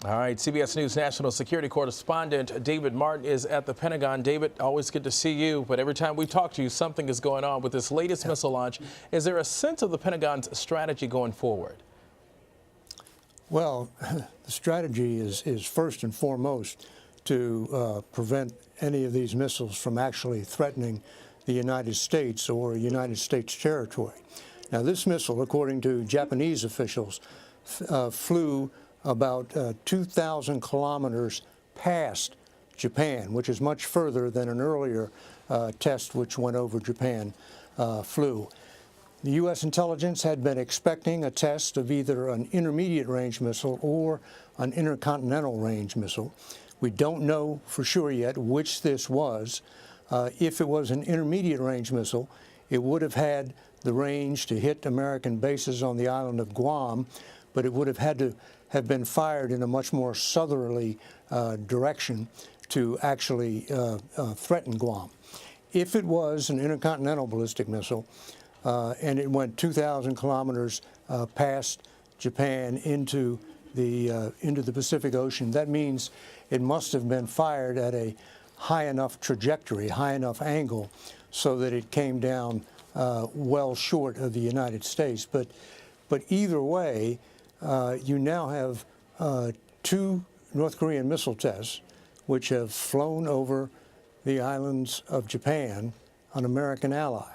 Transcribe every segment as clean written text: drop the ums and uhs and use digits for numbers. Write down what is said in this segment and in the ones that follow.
All right, CBS News national security correspondent David Martin is at the Pentagon. David, always good to see you, but every time we talk to you, something is going on with this latest missile launch. Is there a sense of the Pentagon's strategy going forward? Well, the strategy is first and foremost to prevent any of these missiles from actually threatening the United States or United States territory. Now, this missile, according to Japanese officials, flew about 2,000 kilometers past Japan, which is much further than an earlier test which went over Japan flew. The U.S. intelligence had been expecting a test of either an intermediate range missile or an intercontinental range missile. We don't know for sure yet which this was. If it was an intermediate range missile, it would have had the range to hit American bases on the island of Guam, but it would have had to have been fired in a much more southerly direction to actually threaten Guam. If it was an intercontinental ballistic missile, and it went 2,000 kilometers past Japan into the Pacific Ocean, that means it must have been fired at a high enough trajectory, high enough angle, so that it came down well short of the United States. But either way, you now have two North Korean missile tests which have flown over the islands of Japan, an American ally.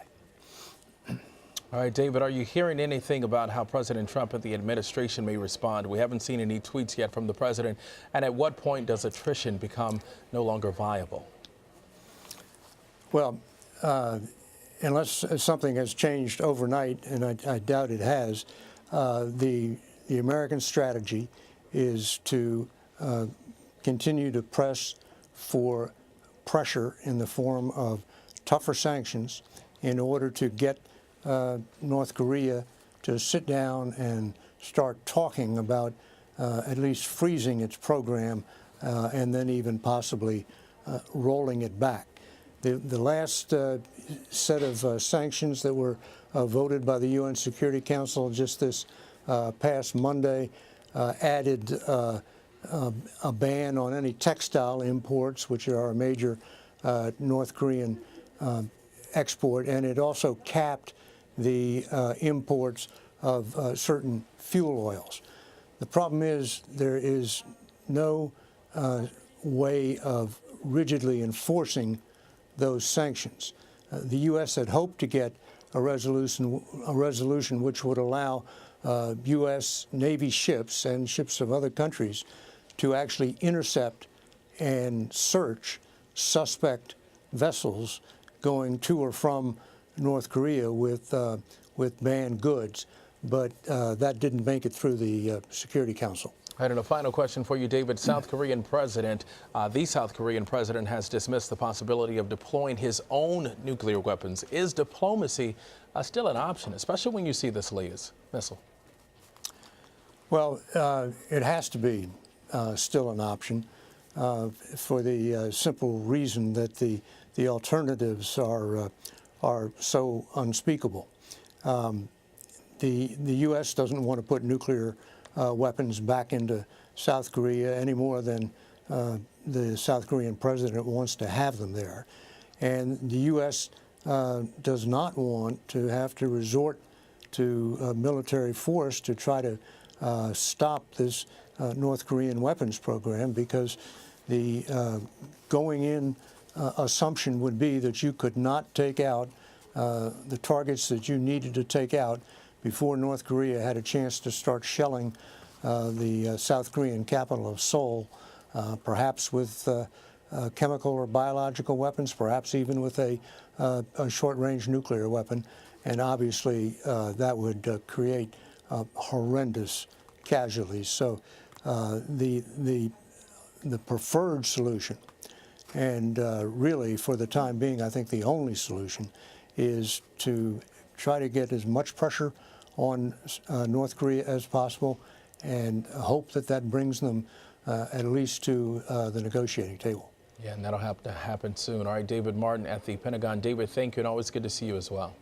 All right, David, are you hearing anything about how President Trump and the administration may respond? We haven't seen any tweets yet from the president. And at what point does attrition become no longer viable? Well, unless something has changed overnight, and I doubt it has, the American strategy is to continue to press for pressure in the form of tougher sanctions in order to get North Korea to sit down and start talking about at least freezing its program and then even possibly rolling it back. The last set of sanctions that were voted by the UN Security Council just this past Monday added a ban on any textile imports, which are a major North Korean export, and it also capped the imports of certain fuel oils. The problem is there is no way of rigidly enforcing those sanctions. The U.S. had hoped to get a resolution which would allow U.S. Navy ships and ships of other countries to actually intercept and search suspect vessels going to or from North Korea with banned goods, but that didn't make it through the Security Council. All right, and a final question for you, David. the South Korean president has dismissed the possibility of deploying his own nuclear weapons. Is diplomacy still an option, especially when you see this latest missile? Well, it has to be still an option for the simple reason that the alternatives are so unspeakable. The U.S. doesn't want to put nuclear weapons back into South Korea any more than the South Korean president wants to have them there. And the U.S. Does not want to have to resort to military force to try to stop this North Korean weapons program, because the going in assumption would be that you could not take out the targets that you needed to take out before North Korea had a chance to start shelling the South Korean capital of Seoul, perhaps with chemical or biological weapons, perhaps even with a short-range nuclear weapon. And obviously that would create horrendous casualties. So the preferred solution, and really for the time being I think the only solution, is to try to get as much pressure on North Korea as possible and hope that that brings them at least to the negotiating table. Yeah, and that'll have to happen soon. All right, David Martin at the Pentagon. David, thank you, and always good to see you as well.